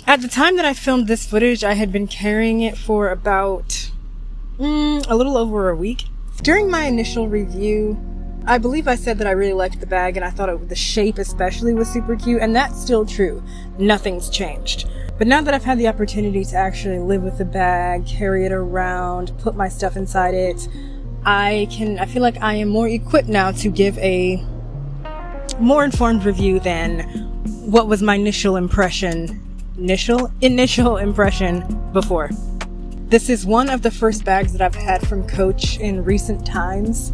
At the time that I filmed this footage, I had been carrying it for about a little over a week. During my initial review, I believe I said that I really liked the bag and I thought the shape especially was super cute, and that's still true. Nothing's changed. But now that I've had the opportunity to actually live with the bag, carry it around, put my stuff inside it, I feel like I am more equipped now to give a more informed review than what was my initial impression before. This is one of the first bags that I've had from Coach in recent times.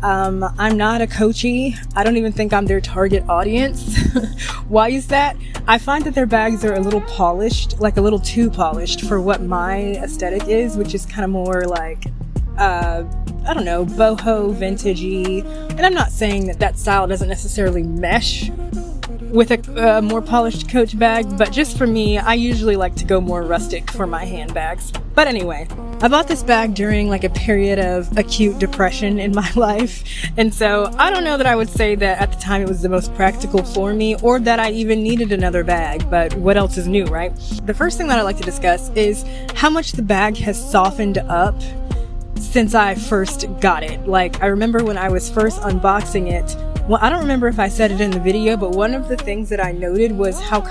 I'm not a Coachy. I don't even think I'm their target audience. Why is that? I find that their bags are a little polished, like a little too polished for what my aesthetic is, which is kind of more like, I don't know, boho, vintagey. And I'm not saying that style doesn't necessarily mesh with a more polished Coach bag, but just for me, I usually like to go more rustic for my handbags. But anyway, I bought this bag during like a period of acute depression in my life, and so I don't know that I would say that at the time it was the most practical for me, or that I even needed another bag, but what else is new, right? The first thing that I'd like to discuss is how much the bag has softened up since I first got it. Like, I remember when I was first unboxing it, well, I don't remember if I said it in the video, but one of the things that I noted was how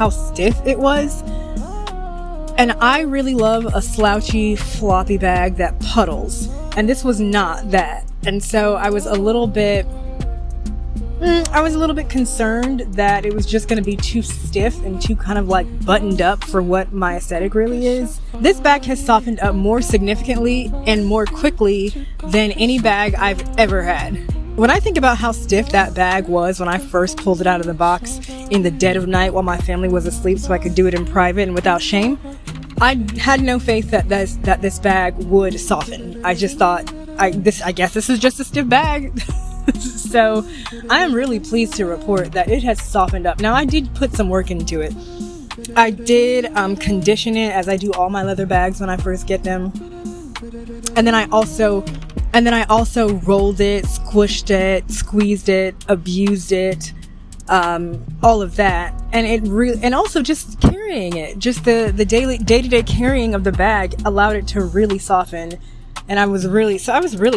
stiff it was. And I really love a slouchy, floppy bag that puddles. And this was not that. And so I was a little bit concerned that it was just going to be too stiff and too kind of like buttoned up for what my aesthetic really is. This bag has softened up more significantly and more quickly than any bag I've ever had. When I think about how stiff that bag was when I first pulled it out of the box in the dead of night while my family was asleep so I could do it in private and without shame, I had no faith that this bag would soften. I just thought, I guess this is just a stiff bag. So I am really pleased to report that it has softened up. Now, I did put some work into it. I did condition it, as I do all my leather bags when I first get them. And then I also rolled it, squished it, squeezed it, abused it, all of that. And also just carrying it, just the day-to-day carrying of the bag allowed it to really soften. And I was really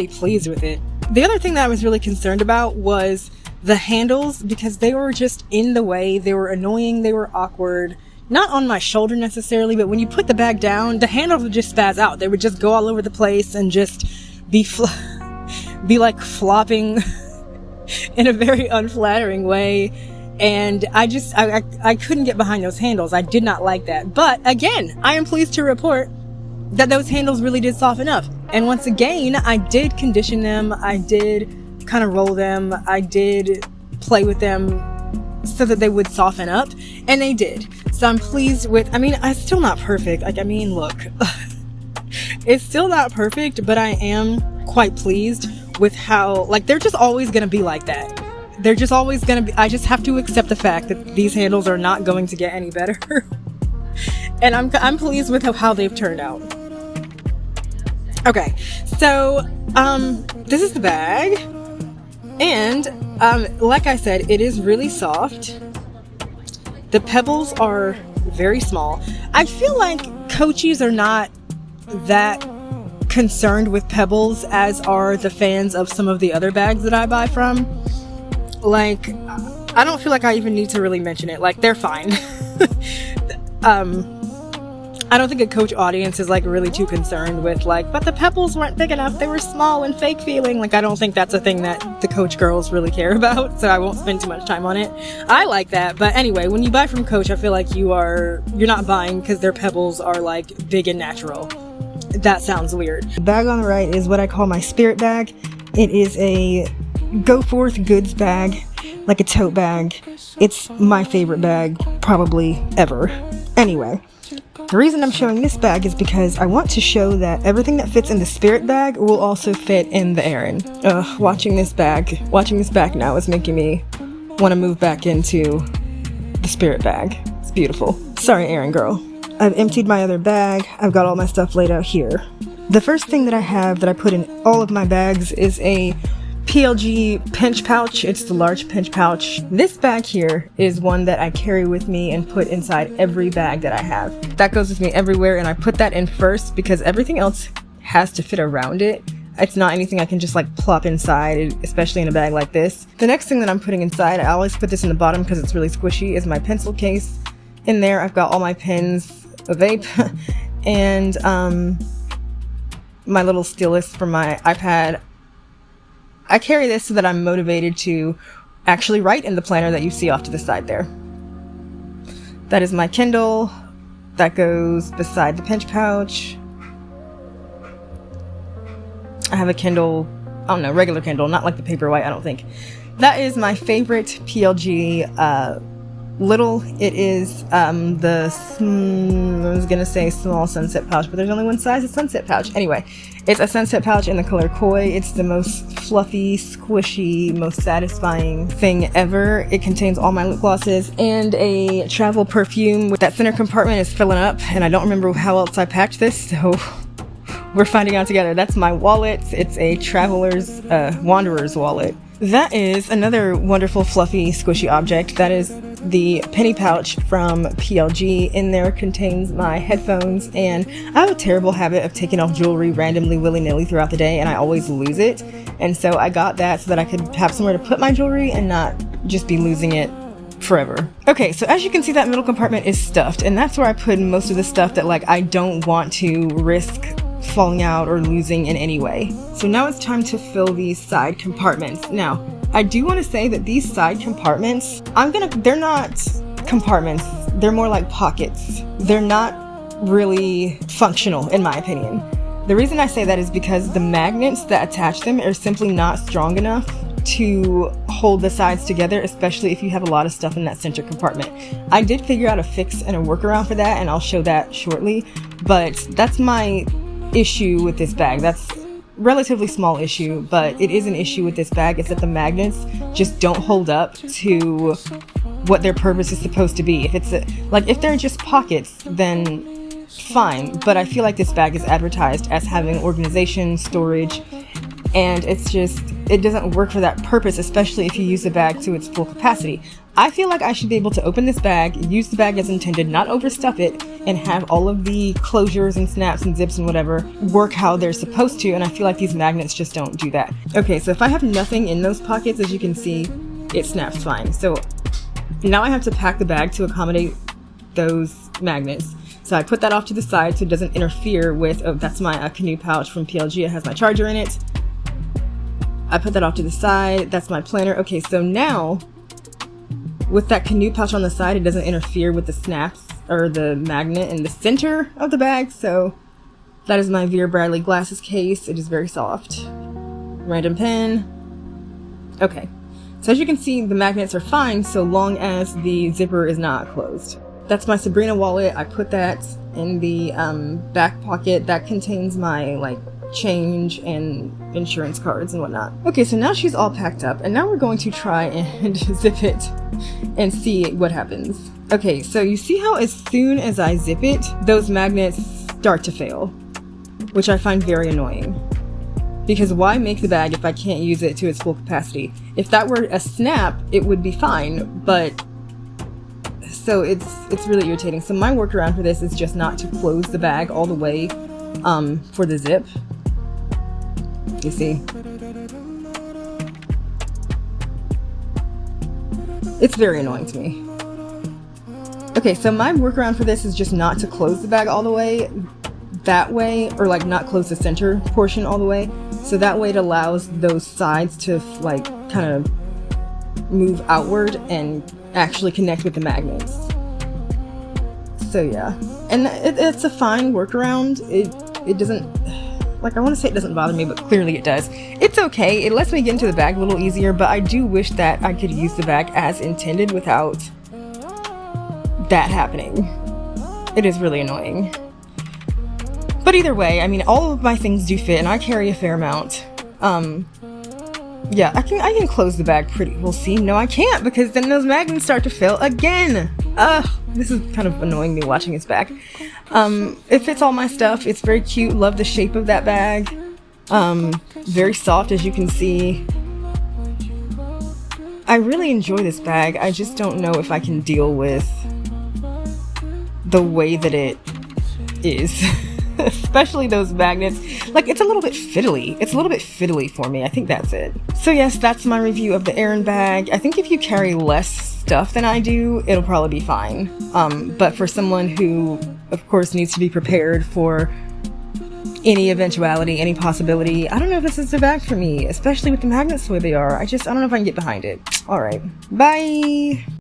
pleased with it. The other thing that I was really concerned about was the handles, because they were just in the way. They were annoying. They were awkward. Not on my shoulder necessarily, but when you put the bag down, the handles would just spaz out. They would just go all over the place and just be like flopping in a very unflattering way. And I couldn't get behind those handles. I did not like that. But again, I am pleased to report that those handles really did soften up. And once again, I did condition them. I did kind of roll them. I did play with them so that they would soften up, and they did. So I'm pleased with, it's still not perfect. Look, it's still not perfect, but I am quite pleased with how, they're just always going to be like that. They're just always going to be, I just have to accept the fact that these handles are not going to get any better. And I'm pleased with how they've turned out. Okay, so this is the bag, and like I said, it is really soft. The pebbles are very small. I feel like Coachies are not that concerned with pebbles as are the fans of some of the other bags that I buy from. I don't feel like I even need to really mention it. They're fine. I don't think a Coach audience is really too concerned with but the pebbles weren't big enough, they were small and fake feeling. I don't think that's a thing that the Coach girls really care about, so I won't spend too much time on it. I like that, but anyway, when you buy from Coach, I feel like you're not buying because their pebbles are big and natural. That sounds weird. The bag on the right is what I call my spirit bag. It is a go forth goods bag, like a tote bag. It's my favorite bag probably ever. Anyway, the reason I'm showing this bag is because I want to show that everything that fits in the spirit bag will also fit in the Erin. Watching this bag now is making me want to move back into the spirit bag. It's beautiful. Sorry, Erin girl. I've emptied my other bag. I've got all my stuff laid out here. The first thing that I have that I put in all of my bags is a PLG pinch pouch. It's the large pinch pouch. This bag here is one that I carry with me and put inside every bag that I have. That goes with me everywhere, and I put that in first because everything else has to fit around it. It's not anything I can just like plop inside, especially in a bag like this. The next thing that I'm putting inside, I always put this in the bottom because it's really squishy, is my pencil case. In there, I've got all my pens, a vape, and my little stylus for my iPad. I carry this so that I'm motivated to actually write in the planner that you see off to the side there. That is my Kindle. That goes beside the pinch pouch. I have a Kindle, I don't know, regular Kindle, not like the Paperwhite, I don't think. That is my favorite PLG little. It is I was gonna say small sunset pouch, but there's only one size of sunset pouch. Anyway, it's a sunset pouch in the color Koi. It's the most fluffy, squishy, most satisfying thing ever. It contains all my lip glosses and a travel perfume. That center compartment is filling up, and I don't remember how else I packed this, so we're finding out together. That's my wallet. It's a traveler's, wanderer's wallet. That is another wonderful, fluffy, squishy object. That is the penny pouch from PLG. In there contains my headphones, and I have a terrible habit of taking off jewelry randomly, willy-nilly throughout the day, and I always lose it. And so I got that so that I could have somewhere to put my jewelry and not just be losing it forever. Okay, so as you can see, that middle compartment is stuffed, and that's where I put most of the stuff that like I don't want to risk falling out or losing in any way. So now it's time to fill these side compartments. Now, I do want to say that these side compartments, they're not compartments, they're more like pockets. They're not really functional, in my opinion. The reason I say that is because the magnets that attach them are simply not strong enough to hold the sides together, especially if you have a lot of stuff in that center compartment. I did figure out a fix and a workaround for that, and I'll show that shortly, but that's my issue with this bag. That's relatively small issue, but it is an issue with this bag. It's that the magnets just don't hold up to what their purpose is supposed to be. If it's if they're just pockets, then fine, but I feel like this bag is advertised as having organization, storage, and it doesn't work for that purpose, especially if you use the bag to its full capacity. I feel like I should be able to open this bag, use the bag as intended, not overstuff it, and have all of the closures and snaps and zips and whatever work how they're supposed to, and I feel like these magnets just don't do that. Okay, so if I have nothing in those pockets, as you can see, it snaps fine. So now I have to pack the bag to accommodate those magnets. So I put that off to the side so it doesn't interfere with, oh, that's my canoe pouch from PLG. It has my charger in it. I put that off to the side. That's my planner. Okay, so now with that canoe pouch on the side, it doesn't interfere with the snaps or the magnet in the center of the bag. So that is my Vera Bradley glasses case. It is very soft. Random pen. Okay, so as you can see, the magnets are fine so long as the zipper is not closed. That's my Sabrina wallet. I put that in the back pocket. That contains my change and insurance cards and whatnot. Okay, so now she's all packed up, and now we're going to try and zip it and see what happens. Okay, so you see how as soon as I zip it, those magnets start to fail, which I find very annoying. Because why make the bag if I can't use it to its full capacity? If that were a snap, it would be fine, but so it's really irritating. So my workaround for this is just not to close the bag all the way for the zip. You see? It's very annoying to me. Okay, so my workaround for this is just not to close the bag all the way that way, or not close the center portion all the way. So that way it allows those sides to kind of move outward and actually connect with the magnets. So yeah, and it's a fine workaround. It doesn't, I want to say it doesn't bother me, but clearly it does. It's okay. It lets me get into the bag a little easier, but I do wish that I could use the bag as intended without that happening. It is really annoying. But either way, I mean, all of my things do fit, and I carry a fair amount. Yeah, I can close the bag pretty. We'll see. No, I can't, because then those magnets start to fill again. This is kind of annoying me watching its back. It fits all my stuff. It's very cute. Love the shape of that bag. Very soft, as you can see. I really enjoy this bag. I just don't know if I can deal with the way that it is. Especially those magnets. Like, it's a little bit fiddly. It's a little bit fiddly for me. I think that's it. So yes, that's my review of the Erin bag. I think if you carry less stuff than I do, it'll probably be fine. But for someone who, of course, needs to be prepared for any eventuality, any possibility, I don't know if this is the bag for me, especially with the magnets the way they are. I don't know if I can get behind it. All right. Bye.